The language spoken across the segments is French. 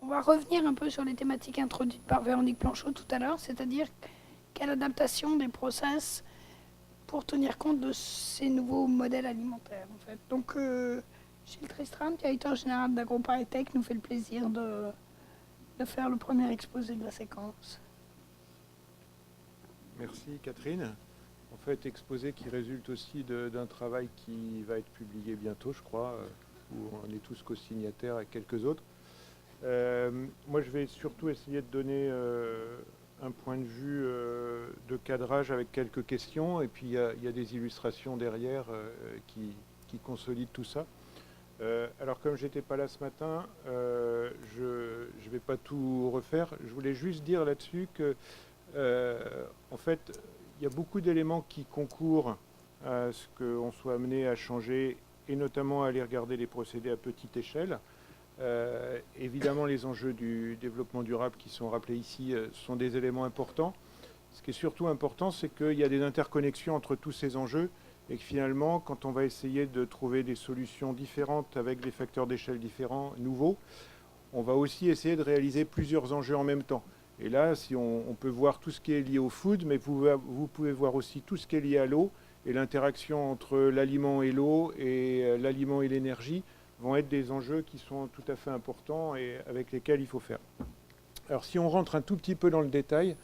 va revenir un peu sur les thématiques introduites par Véronique Planchot tout à l'heure, c'est-à-dire quelle adaptation des process pour tenir compte de ces nouveaux modèles alimentaires, en fait. Donc, Gilles Tristram, directeur général d'AgroParisTech, nous fait le plaisir de faire le premier exposé de la séquence. Merci Catherine. En fait, exposé qui résulte aussi d'un travail qui va être publié bientôt, je crois, où on est tous co-signataires avec quelques autres. Moi, je vais surtout essayer de donner un point de vue de cadrage avec quelques questions, et puis il y a des illustrations derrière qui consolident tout ça. Alors, comme j'étais pas là ce matin, je ne vais pas tout refaire. Je voulais juste dire là-dessus que, en fait, il y a beaucoup d'éléments qui concourent à ce qu'on soit amené à changer, et notamment à aller regarder les procédés à petite échelle. Évidemment, les enjeux du développement durable qui sont rappelés ici sont des éléments importants. Ce qui est surtout important, c'est qu'il y a des interconnexions entre tous ces enjeux et que finalement, quand on va essayer de trouver des solutions différentes avec des facteurs d'échelle différents, nouveaux, on va aussi essayer de réaliser plusieurs enjeux en même temps. Et là, si on peut voir tout ce qui est lié au food, mais vous pouvez voir aussi tout ce qui est lié à l'eau et l'interaction entre l'aliment et l'eau et l'aliment et l'énergie vont être des enjeux qui sont tout à fait importants et avec lesquels il faut faire. Alors si on rentre un tout petit peu dans le détail,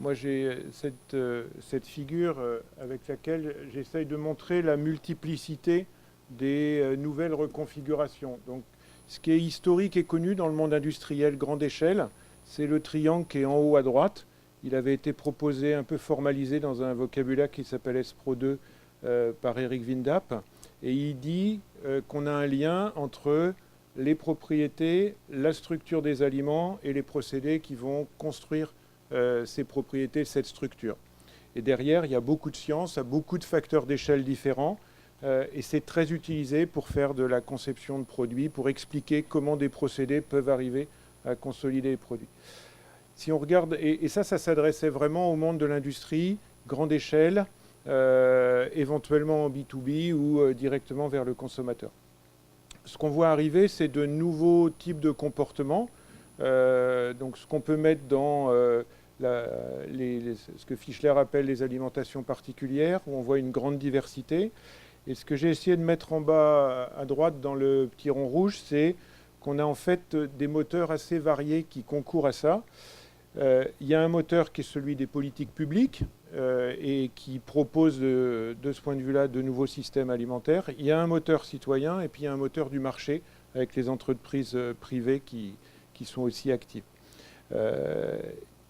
moi j'ai cette figure avec laquelle j'essaye de montrer la multiplicité des nouvelles reconfigurations. Donc ce qui est historique et connu dans le monde industriel grande échelle, c'est le triangle qui est en haut à droite. Il avait été proposé, un peu formalisé dans un vocabulaire qui s'appelle SPRO 2 par Eric Windap. Et il dit qu'on a un lien entre les propriétés, la structure des aliments et les procédés qui vont construire ces propriétés, cette structure. Et derrière, il y a beaucoup de sciences, beaucoup de facteurs d'échelle différents. Et c'est très utilisé pour faire de la conception de produits, pour expliquer comment des procédés peuvent arriver à consolider les produits. Si on regarde, et ça s'adressait vraiment au monde de l'industrie, grande échelle, éventuellement en B2B ou directement vers le consommateur. Ce qu'on voit arriver, c'est de nouveaux types de comportements. Donc ce qu'on peut mettre dans ce que Fischler appelle les alimentations particulières, où on voit une grande diversité. Et ce que j'ai essayé de mettre en bas à droite dans le petit rond rouge, c'est qu'on a en fait des moteurs assez variés qui concourent à ça. Il y a un moteur qui est celui des politiques publiques et qui propose de ce point de vue-là de nouveaux systèmes alimentaires. Il y a un moteur citoyen et puis il y a un moteur du marché avec les entreprises privées qui sont aussi actives.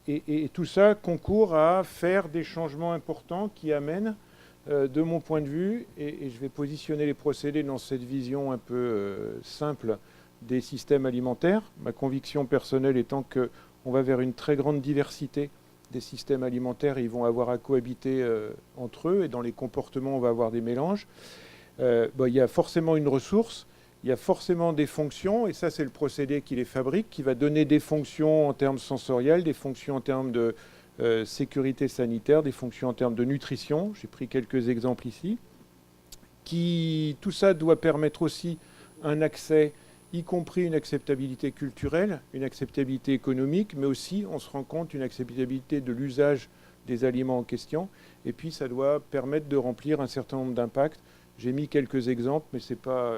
Et tout ça concourt à faire des changements importants qui amènent, de mon point de vue, et je vais positionner les procédés dans cette vision un peu simple des systèmes alimentaires. Ma conviction personnelle étant qu'on va vers une très grande diversité des systèmes alimentaires et ils vont avoir à cohabiter entre eux et dans les comportements on va avoir des mélanges. Il y a forcément une ressource, il y a forcément des fonctions et ça c'est le procédé qui les fabrique, qui va donner des fonctions en termes sensoriels, des fonctions en termes de sécurité sanitaire, des fonctions en termes de nutrition. J'ai pris quelques exemples ici. Tout ça doit permettre aussi un accès, y compris une acceptabilité culturelle, une acceptabilité économique, mais aussi, on se rend compte, une acceptabilité de l'usage des aliments en question. Et puis, ça doit permettre de remplir un certain nombre d'impacts. J'ai mis quelques exemples, mais ce n'est pas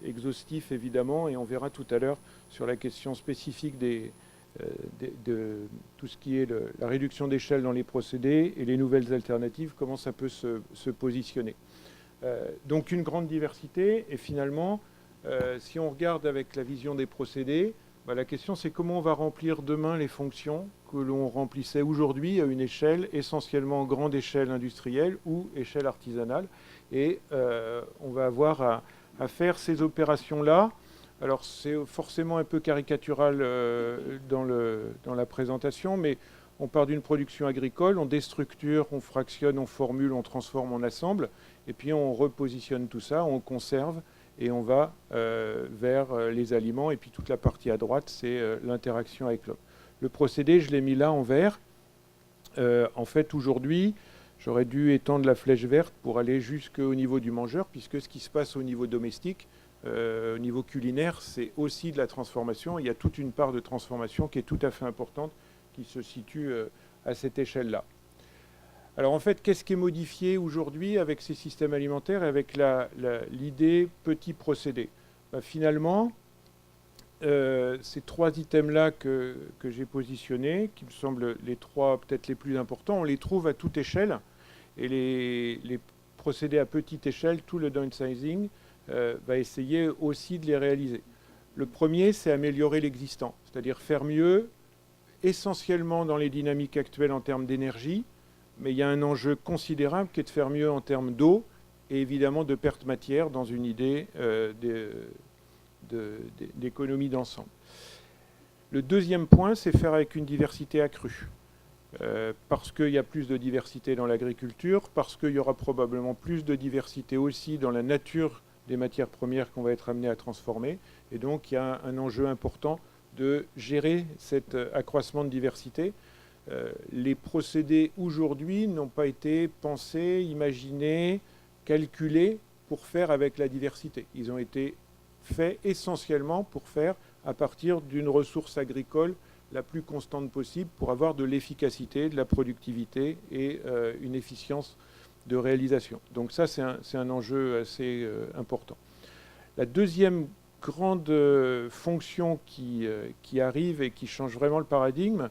exhaustif, évidemment, et on verra tout à l'heure sur la question spécifique de tout ce qui est la réduction d'échelle dans les procédés et les nouvelles alternatives, comment ça peut se positionner. Donc, une grande diversité, et finalement, si on regarde avec la vision des procédés, la question c'est comment on va remplir demain les fonctions que l'on remplissait aujourd'hui à une échelle essentiellement grande échelle industrielle ou échelle artisanale. Et on va avoir à faire ces opérations-là. Alors c'est forcément un peu caricatural dans la présentation, mais on part d'une production agricole, on déstructure, on fractionne, on formule, on transforme, on assemble, et puis on repositionne tout ça, on conserve, et on va vers les aliments. Et puis toute la partie à droite, c'est l'interaction avec l'homme. Le procédé, je l'ai mis là en vert. En fait, aujourd'hui, j'aurais dû étendre la flèche verte pour aller jusqu'au niveau du mangeur, puisque ce qui se passe au niveau domestique, au niveau culinaire, c'est aussi de la transformation. Il y a toute une part de transformation qui est tout à fait importante, qui se situe à cette échelle-là. Alors en fait, qu'est-ce qui est modifié aujourd'hui avec ces systèmes alimentaires et avec l'idée petit procédé? Finalement, ces trois items-là que j'ai positionnés, qui me semblent les trois peut-être les plus importants, on les trouve à toute échelle. Et les procédés à petite échelle, tout le downsizing, va essayer aussi de les réaliser. Le premier, c'est améliorer l'existant, c'est-à-dire faire mieux, essentiellement dans les dynamiques actuelles en termes d'énergie, mais il y a un enjeu considérable qui est de faire mieux en termes d'eau et évidemment de perte matière dans une idée d'économie d'ensemble. Le deuxième point, c'est faire avec une diversité accrue. Parce qu'il y a plus de diversité dans l'agriculture, parce qu'il y aura probablement plus de diversité aussi dans la nature des matières premières qu'on va être amené à transformer. Et donc, il y a un enjeu important de gérer cet accroissement de diversité. Les procédés aujourd'hui n'ont pas été pensés, imaginés, calculés pour faire avec la diversité. Ils ont été faits essentiellement pour faire à partir d'une ressource agricole la plus constante possible pour avoir de l'efficacité, de la productivité et une efficience de réalisation. Donc ça, c'est un enjeu assez important. La deuxième grande fonction qui arrive et qui change vraiment le paradigme,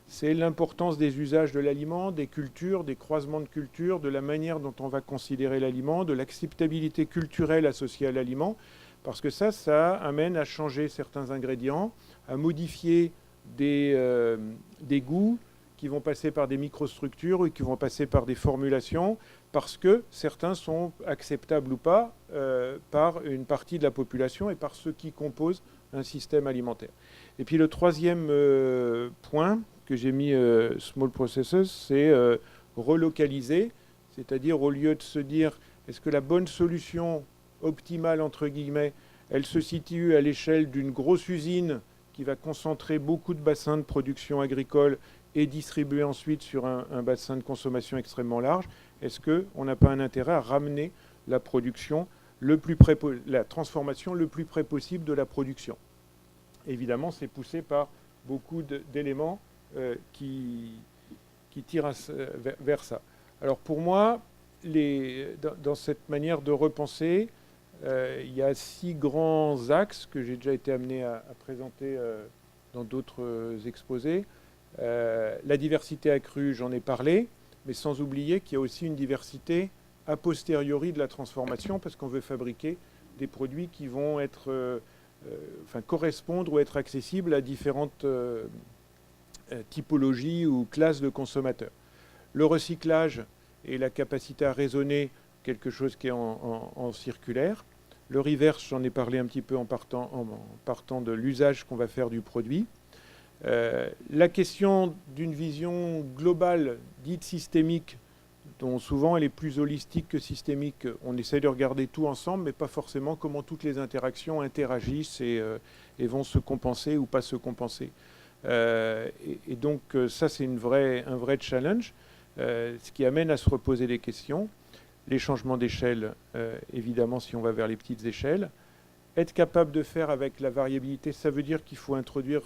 c'est l'importance des usages de l'aliment, des cultures, des croisements de cultures, de la manière dont on va considérer l'aliment, de l'acceptabilité culturelle associée à l'aliment, parce que ça amène à changer certains ingrédients, à modifier des goûts qui vont passer par des microstructures ou qui vont passer par des formulations, parce que certains sont acceptables ou pas par une partie de la population et par ceux qui composent un système alimentaire. Et puis le troisième point que j'ai mis Small Processes, c'est relocaliser, c'est-à-dire au lieu de se dire est-ce que la bonne solution optimale, entre guillemets, elle se situe à l'échelle d'une grosse usine qui va concentrer beaucoup de bassins de production agricole et distribuer ensuite sur un bassin de consommation extrêmement large. Est-ce qu'on n'a pas un intérêt à ramener la production la transformation le plus près possible de la production? Évidemment, c'est poussé par beaucoup d'éléments qui tirent vers ça. Alors pour moi, dans cette manière de repenser, il y a 6 grands axes que j'ai déjà été amené à présenter dans d'autres exposés. La diversité accrue, j'en ai parlé, mais sans oublier qu'il y a aussi une diversité a posteriori de la transformation, parce qu'on veut fabriquer des produits qui vont être, correspondre ou être accessibles à différentes typologies ou classes de consommateurs. Le recyclage et la capacité à raisonner, quelque chose qui est en circulaire. Le reverse, j'en ai parlé un petit peu en partant de l'usage qu'on va faire du produit. La question d'une vision globale, dite systémique, dont souvent elle est plus holistique que systémique. On essaie de regarder tout ensemble, mais pas forcément comment toutes les interactions interagissent et vont se compenser ou pas se compenser. Et donc ça, c'est un vrai challenge, ce qui amène à se reposer des questions. Les changements d'échelle, évidemment, si on va vers les petites échelles. Être capable de faire avec la variabilité, ça veut dire qu'il faut introduire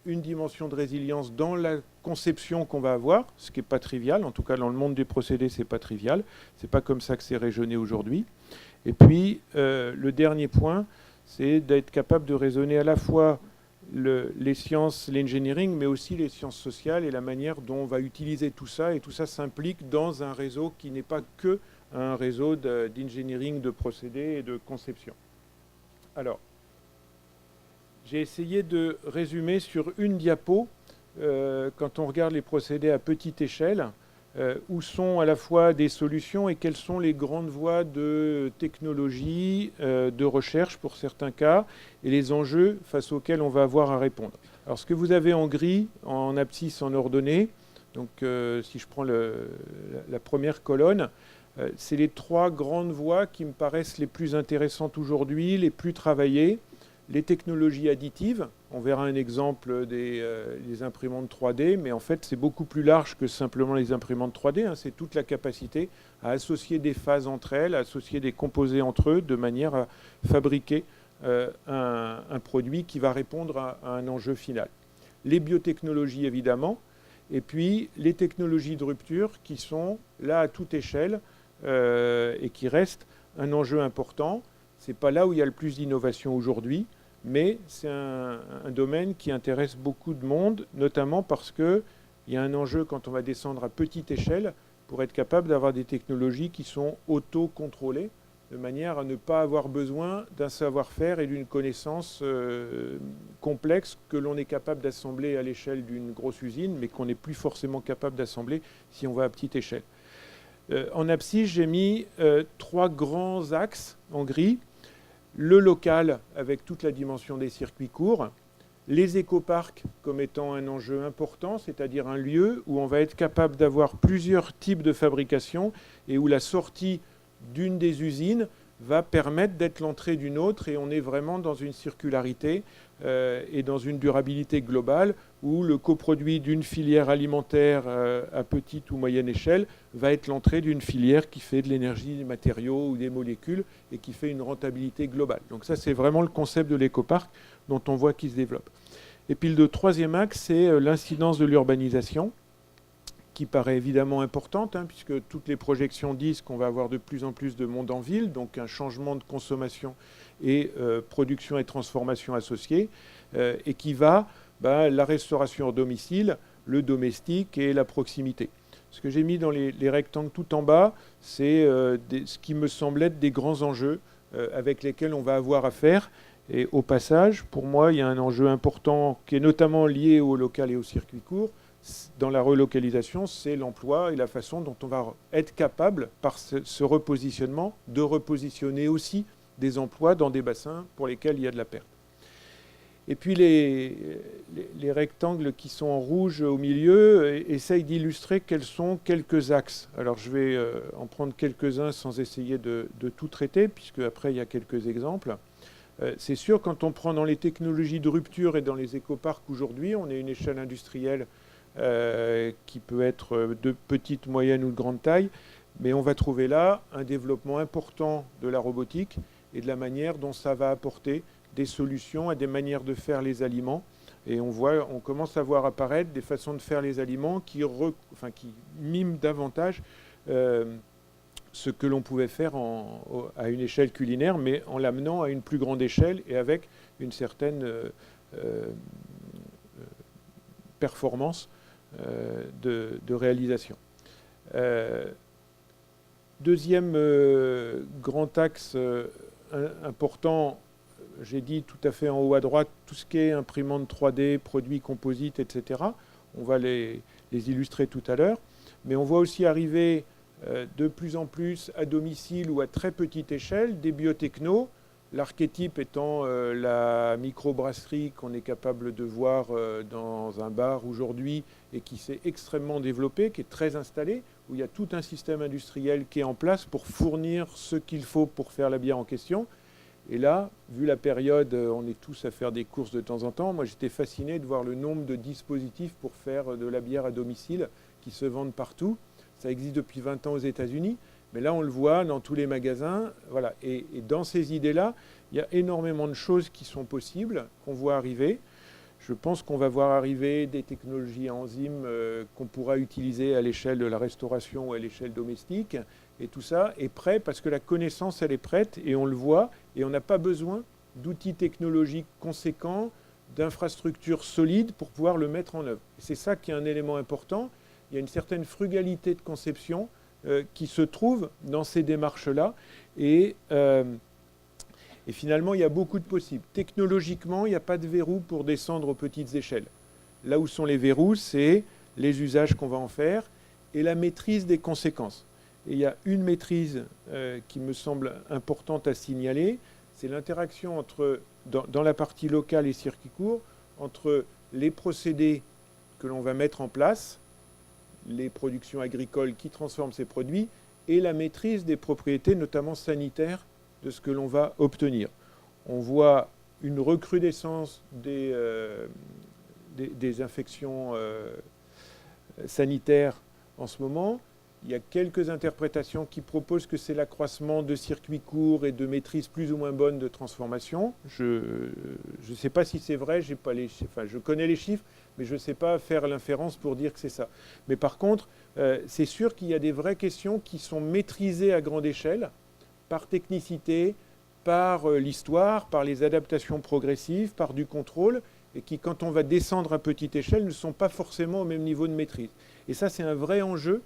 une dimension de résilience dans la conception qu'on va avoir, ce qui n'est pas trivial. En tout cas, dans le monde des procédés, ce n'est pas trivial. Ce n'est pas comme ça que c'est raisonné aujourd'hui. Et puis, le dernier point, c'est d'être capable de raisonner à la fois les sciences, l'engineering, mais aussi les sciences sociales et la manière dont on va utiliser tout ça. Et tout ça s'implique dans un réseau qui n'est pas que un réseau d'engineering, de procédés et de conception. Alors, j'ai essayé de résumer sur une diapo, quand on regarde les procédés à petite échelle, où sont à la fois des solutions et quelles sont les grandes voies de technologie, de recherche pour certains cas, et les enjeux face auxquels on va avoir à répondre. Alors ce que vous avez en gris, en abscisse, en ordonnée, donc si je prends la première colonne, c'est les 3 grandes voies qui me paraissent les plus intéressantes aujourd'hui, les plus travaillées. Les technologies additives, on verra un exemple des imprimantes 3D, mais en fait c'est beaucoup plus large que simplement les imprimantes 3D, hein. C'est toute la capacité à associer des phases entre elles, à associer des composés entre eux, de manière à fabriquer un produit qui va répondre à un enjeu final. Les biotechnologies, évidemment, et puis les technologies de rupture qui sont là à toute échelle et qui restent un enjeu important. Ce n'est pas là où il y a le plus d'innovation aujourd'hui, mais c'est un domaine qui intéresse beaucoup de monde, notamment parce qu'il y a un enjeu quand on va descendre à petite échelle pour être capable d'avoir des technologies qui sont auto-contrôlées, de manière à ne pas avoir besoin d'un savoir-faire et d'une connaissance complexe que l'on est capable d'assembler à l'échelle d'une grosse usine, mais qu'on n'est plus forcément capable d'assembler si on va à petite échelle. En abscisse, j'ai mis 3 grands axes en gris. Le local, avec toute la dimension des circuits courts. Les écoparcs comme étant un enjeu important, c'est-à-dire un lieu où on va être capable d'avoir plusieurs types de fabrication et où la sortie d'une des usines va permettre d'être l'entrée d'une autre, et on est vraiment dans une circularité et dans une durabilité globale où le coproduit d'une filière alimentaire à petite ou moyenne échelle va être l'entrée d'une filière qui fait de l'énergie, des matériaux ou des molécules et qui fait une rentabilité globale. Donc ça, c'est vraiment le concept de l'écoparc dont on voit qu'il se développe. Et puis le troisième axe, c'est l'incidence de l'urbanisation, qui paraît évidemment importante, puisque toutes les projections disent qu'on va avoir de plus en plus de monde en ville, donc un changement de consommation et production et transformation associées, et qui va, la restauration au domicile, le domestique et la proximité. Ce que j'ai mis dans les rectangles tout en bas, c'est ce qui me semble être des grands enjeux avec lesquels on va avoir à faire. Et au passage, pour moi, il y a un enjeu important qui est notamment lié au local et au circuit court. Dans la relocalisation, c'est l'emploi et la façon dont on va être capable, par ce repositionnement, de repositionner aussi des emplois dans des bassins pour lesquels il y a de la perte. Et puis les rectangles qui sont en rouge au milieu essayent d'illustrer quels sont quelques axes. Alors je vais en prendre quelques-uns sans essayer de tout traiter, puisque après il y a quelques exemples. C'est sûr, quand on prend dans les technologies de rupture et dans les écoparcs aujourd'hui, on est à une échelle industrielle qui peut être de petite, moyenne ou de grande taille, mais on va trouver là un développement important de la robotique et de la manière dont ça va apporter des solutions et des manières de faire les aliments. Et on commence à voir apparaître des façons de faire les aliments qui miment davantage ce que l'on pouvait faire à une échelle culinaire, mais en l'amenant à une plus grande échelle et avec une certaine performance de réalisation. Deuxième grand axe important, j'ai dit tout à fait en haut à droite, tout ce qui est imprimante 3D, produits composites, etc. On va les illustrer tout à l'heure. Mais on voit aussi arriver de plus en plus à domicile ou à très petite échelle des biotechnos, l'archétype étant la microbrasserie qu'on est capable de voir dans un bar aujourd'hui et qui s'est extrêmement développée, qui est très installée, où il y a tout un système industriel qui est en place pour fournir ce qu'il faut pour faire la bière en question. Et là, vu la période, on est tous à faire des courses de temps en temps. Moi, j'étais fasciné de voir le nombre de dispositifs pour faire de la bière à domicile qui se vendent partout. Ça existe depuis 20 ans aux États-Unis, mais là, on le voit dans tous les magasins. Voilà. Et dans ces idées-là, il y a énormément de choses qui sont possibles, qu'on voit arriver. Je pense qu'on va voir arriver des technologies à enzymes qu'on pourra utiliser à l'échelle de la restauration ou à l'échelle domestique. Et tout ça est prêt parce que la connaissance, elle est prête et on le voit. Et on n'a pas besoin d'outils technologiques conséquents, d'infrastructures solides pour pouvoir le mettre en œuvre. Et c'est ça qui est un élément important. Il y a une certaine frugalité de conception qui se trouve dans ces démarches-là. Et finalement, il y a beaucoup de possibles. Technologiquement, il n'y a pas de verrou pour descendre aux petites échelles. Là où sont les verrous, c'est les usages qu'on va en faire et la maîtrise des conséquences. Et il y a une maîtrise qui me semble importante à signaler, c'est l'interaction entre, dans la partie locale et circuit court, entre les procédés que l'on va mettre en place, les productions agricoles qui transforment ces produits, et la maîtrise des propriétés, notamment sanitaires, de ce que l'on va obtenir. On voit une recrudescence des infections sanitaires en ce moment, Il y a quelques interprétations qui proposent que c'est l'accroissement de circuits courts et de maîtrise plus ou moins bonne de transformation. Je ne sais pas si c'est vrai, j'ai pas je connais les chiffres, mais je ne sais pas faire l'inférence pour dire que c'est ça. Mais par contre, c'est sûr qu'il y a des vraies questions qui sont maîtrisées à grande échelle, par technicité, par l'histoire, par les adaptations progressives, par du contrôle, et qui, quand on va descendre à petite échelle, ne sont pas forcément au même niveau de maîtrise. Et ça, c'est un vrai enjeu,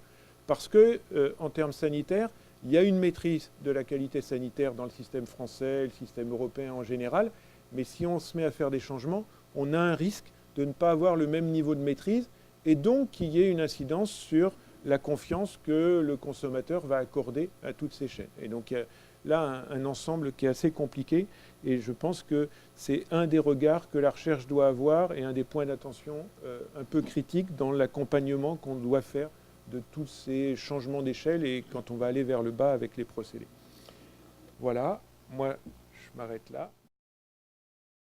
parce que, en termes sanitaires, il y a une maîtrise de la qualité sanitaire dans le système français, le système européen en général, mais si on se met à faire des changements, on a un risque de ne pas avoir le même niveau de maîtrise, et donc qu'il y ait une incidence sur la confiance que le consommateur va accorder à toutes ces chaînes. Et donc, il y a là un ensemble qui est assez compliqué, et je pense que c'est un des regards que la recherche doit avoir, et un des points d'attention un peu critiques dans l'accompagnement qu'on doit faire de tous ces changements d'échelle et quand on va aller vers le bas avec les procédés. Voilà, moi je m'arrête là.